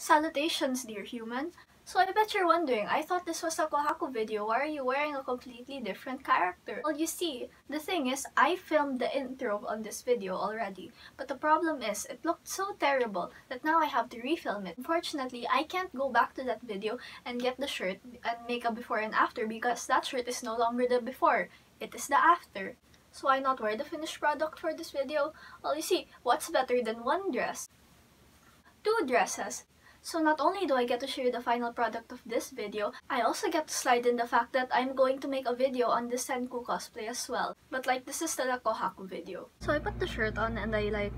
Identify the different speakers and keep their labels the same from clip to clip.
Speaker 1: Salutations, dear human. So I bet you're wondering, I thought this was a kohaku video, why are you wearing a completely different character? Well, you see, the thing is, I filmed the intro on this video already, but the problem is, it looked so terrible that now I have to refilm it. Unfortunately, I can't go back to that video and get the shirt and make a before and after because that shirt is no longer the before, it is the after. So why not wear the finished product for this video? Well, you see, what's better than one dress? Two dresses. So not only do I get to show you the final product of this video, I also get to slide in the fact that I'm going to make a video on the Senku cosplay as well. But like, this is still a kohaku video. So I put the shirt on and I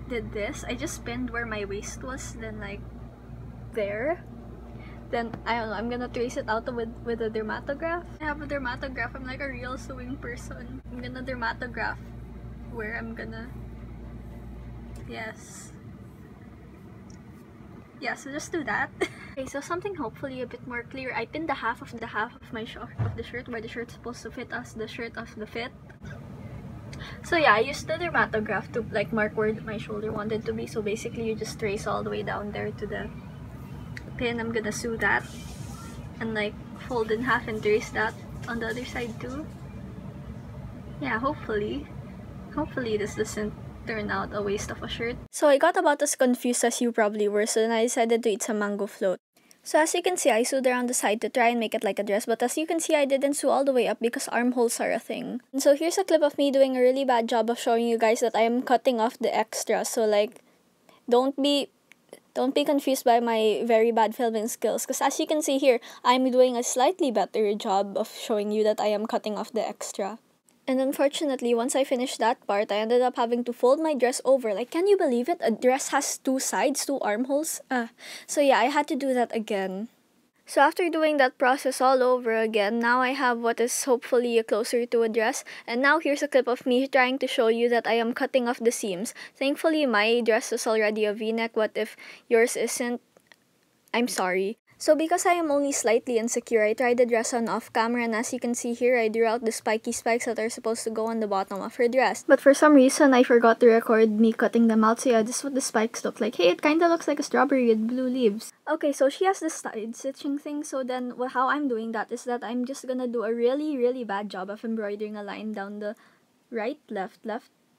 Speaker 1: did this. I just pinned where my waist was, then there. Then, I don't know, I'm gonna trace it out with a dermatograph. I have a dermatograph. I'm like a real sewing person. I'm gonna dermatograph where I'm gonna... Yes. Yeah, so just do that. Okay, so something hopefully a bit more clear. I pinned the half of my of the shirt where the shirt's supposed to fit as the shirt of the fit. So yeah, I used the dermatograph to mark where my shoulder wanted to be. So basically, you just trace all the way down there to the pin. I'm gonna sew that and fold in half and trace that on the other side too. Yeah, hopefully this doesn't turn out a waste of a shirt. So I got about as confused as you probably were, so then I decided to eat some mango float. So as you can see, I sewed around the side to try and make it like a dress, but as you can see, I didn't sew all the way up because armholes are a thing. And so here's a clip of me doing a really bad job of showing you guys that I am cutting off the extra, so don't be confused by my very bad filming skills, because as you can see here, I'm doing a slightly better job of showing you that I am cutting off the extra. And unfortunately, once I finished that part, I ended up having to fold my dress over. Can you believe it? A dress has two sides, two armholes. So yeah, I had to do that again. So after doing that process all over again, now I have what is hopefully closer to a dress. And now here's a clip of me trying to show you that I am cutting off the seams. Thankfully, my dress is already a v-neck. What if yours isn't? I'm sorry. So because I am only slightly insecure, I tried the dress on off camera, and as you can see here, I drew out the spiky spikes that are supposed to go on the bottom of her dress. But for some reason, I forgot to record me cutting them out, so yeah, this is what the spikes look like. Hey, it kinda looks like a strawberry with blue leaves. Okay, so she has this side stitching thing, so then how I'm doing that is that I'm just gonna do a really, really bad job of embroidering a line down the right, left,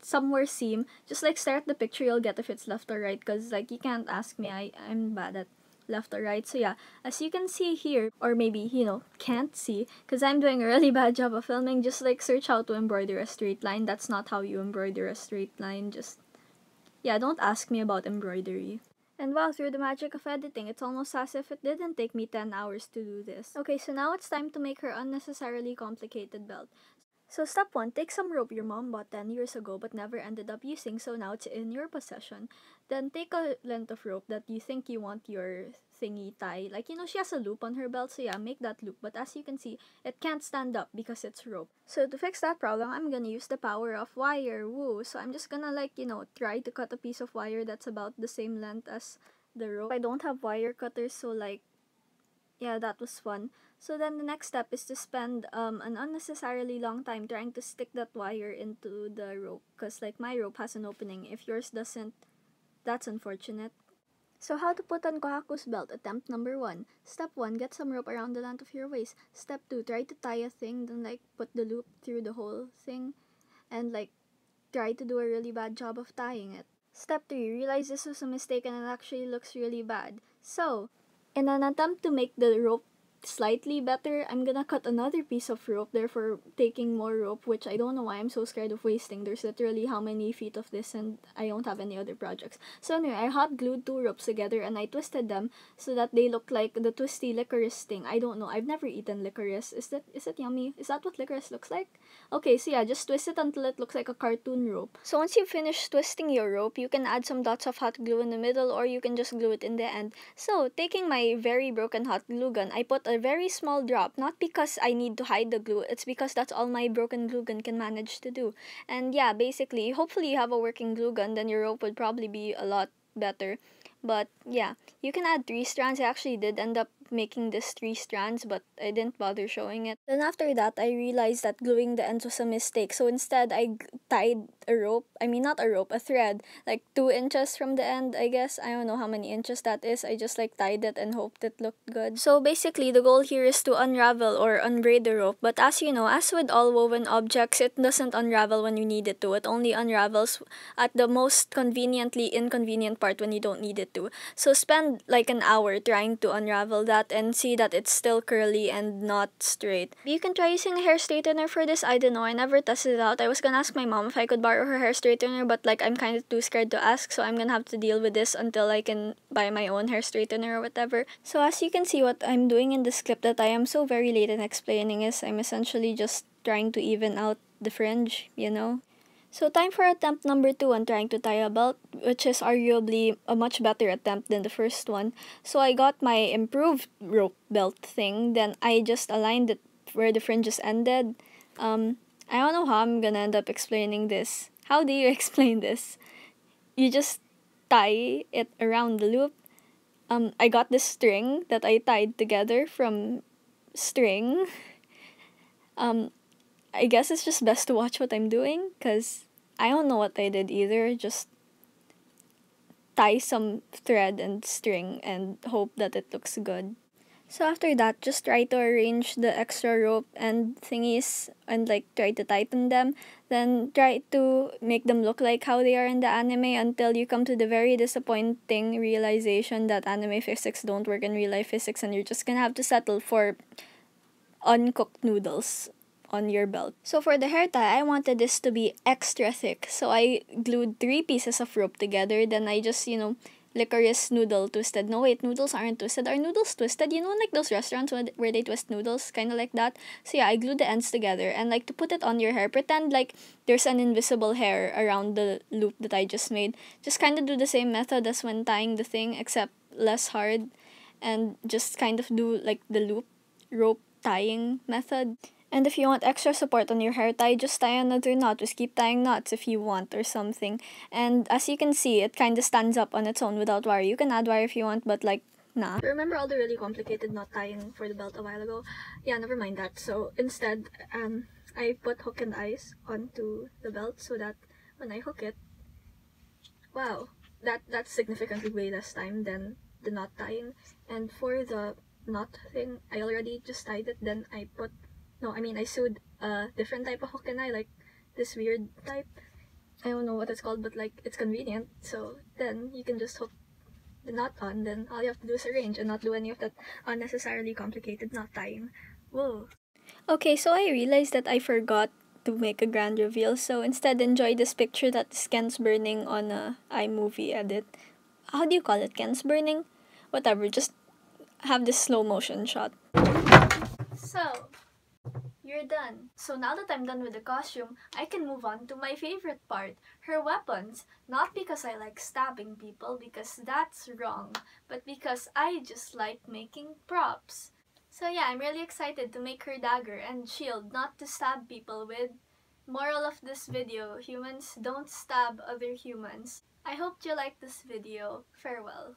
Speaker 1: somewhere seam. Just stare at the picture, you'll get if it's left or right, because you can't ask me, I'm bad at left or right. So yeah, as you can see here, or maybe can't see because I'm doing a really bad job of filming, just search how to embroider a straight line. That's not how you embroider a straight line. Just yeah, don't ask me about embroidery. And wow, through the magic of editing, it's almost as if it didn't take me 10 hours to do this. Okay, so now it's time to make her unnecessarily complicated belt. So step 1, take some rope your mom bought 10 years ago but never ended up using, so now it's in your possession. Then take a length of rope that you think you want your thingy tie. She has a loop on her belt, so yeah, make that loop. But as you can see, it can't stand up because it's rope. So to fix that problem, I'm gonna use the power of wire, woo. So I'm just gonna try to cut a piece of wire that's about the same length as the rope. I don't have wire cutters, so yeah, that was fun. So then the next step is to spend an unnecessarily long time trying to stick that wire into the rope, because my rope has an opening. If yours doesn't, that's unfortunate. So how to put on kohaku's belt, attempt number 1. Step 1, get some rope around the length of your waist. Step 2, try to tie a thing, then put the loop through the whole thing, and try to do a really bad job of tying it. Step 3, realize this was a mistake and it actually looks really bad. So, in an attempt to make the rope slightly better, I'm gonna cut another piece of rope, therefore taking more rope, which I don't know why I'm so scared of wasting. There's literally how many feet of this and I don't have any other projects. So anyway, I hot glued 2 ropes together and I twisted them so that they look like the twisty licorice thing. I don't know, I've never eaten licorice. Is it yummy? Is that what licorice looks like? Okay, so yeah, just twist it until it looks like a cartoon rope. So once you've finished twisting your rope, you can add some dots of hot glue in the middle, or you can just glue it in the end. So taking my very broken hot glue gun, I put a very small drop, not because I need to hide the glue, it's because that's all my broken glue gun can manage to do. And yeah, basically, hopefully you have a working glue gun, then your rope would probably be a lot better. But yeah, you can add 3 strands. I actually did end up making this 3 strands, but I didn't bother showing it. Then after that, I realized that gluing the ends was a mistake. So instead, I tied a rope. I mean, not a rope, a thread. Like 2 inches from the end, I guess. I don't know how many inches that is. I just like tied it and hoped it looked good. So basically, the goal here is to unravel or unbraid the rope. But as you know, as with all woven objects, it doesn't unravel when you need it to. It only unravels at the most conveniently inconvenient part when you don't need it to. So spend like an hour trying to unravel that and see that it's still curly and not straight. You can try using a hair straightener for this. I don't know. I never tested it out. I was gonna ask my mom if I could borrow her hair straightener, but like I'm kind of too scared to ask, so I'm gonna have to deal with this until I can buy my own hair straightener or whatever. So as you can see, what I'm doing in this clip that I am so very late in explaining is I'm essentially just trying to even out the fringe, you know? So time for attempt number 2 on trying to tie a belt, which is arguably a much better attempt than the first one. So I got my improved rope belt thing, then I just aligned it where the fringes ended. I don't know how I'm gonna end up explaining this. How do you explain this? You just tie it around the loop. I got this string that I tied together from string. I guess it's just best to watch what I'm doing, because I don't know what I did either. Just tie some thread and string and hope that it looks good. So after that, just try to arrange the extra rope and thingies and like try to tighten them. Then try to make them look like how they are in the anime until you come to the very disappointing realization that anime physics don't work in real life physics, and you're just gonna have to settle for uncooked noodles on your belt. So for the hair tie, I wanted this to be extra thick. So I glued 3 pieces of rope together. Then I just, licorice noodle twisted. No, wait, noodles aren't twisted. Are noodles twisted? You know, like those restaurants where they twist noodles? Kind of like that. So yeah, I glued the ends together. And like to put it on your hair, pretend like there's an invisible hair around the loop that I just made. Just kind of do the same method as when tying the thing, except less hard. And just kind of do like the loop rope tying method. And if you want extra support on your hair tie, just tie another knot. Just keep tying knots if you want or something. And as you can see, it kind of stands up on its own without wire. You can add wire if you want, but like, nah. Remember all the really complicated knot tying for the belt a while ago? Yeah, never mind that. So instead, I put hook and eyes onto the belt so that when I hook it, wow, that's significantly way less time than the knot tying. And for the knot thing, I already just tied it, then I sewed a different type of hook and eye, like this weird type. I don't know what it's called, but like it's convenient. So then you can just hook the knot on, then all you have to do is arrange and not do any of that unnecessarily complicated knot tying. Whoa. Okay, so I realized that I forgot to make a grand reveal, so instead enjoy this picture that is Ken's burning on a iMovie edit. How do you call it? Ken's burning? Whatever, just have this slow motion shot. So, you're done. So now that I'm done with the costume, I can move on to my favorite part, her weapons. Not because I like stabbing people, because that's wrong, but because I just like making props. So yeah, I'm really excited to make her dagger and shield, not to stab people with. Moral of this video, humans, don't stab other humans. I hope you liked this video. Farewell.